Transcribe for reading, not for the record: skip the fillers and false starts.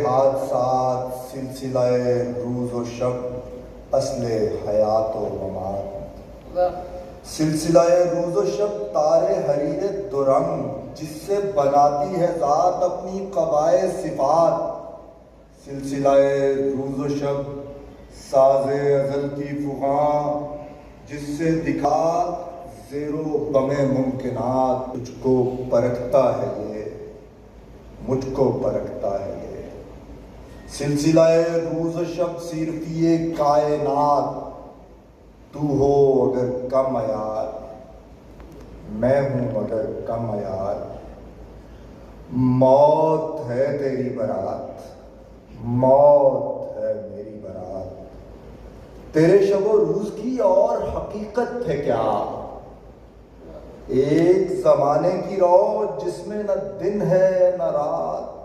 حادثات سلسلہ روز و شب اصل حیات و ممات، سلسلہ روز و شب تار حریر درنگ جس سے بناتی ہے ذات اپنی قبائے صفات، سلسلہ روز و شب ساز ازل کی فغاں جس سے دکھا زیر و بم ممکنات، تجھ کو پرکھتا ہے یہ، مجھ کو پرکھتا ہے یہ، سلسلہ روز و شب صرفی کائنات، تو ہو اگر کم عیار میں ہوں اگر کم عیار، موت ہے تیری برات، موت ہے میری برات، تیرے شب و روز کی اور حقیقت ہے کیا، ایک زمانے کی رو جس میں نہ دن ہے نہ رات،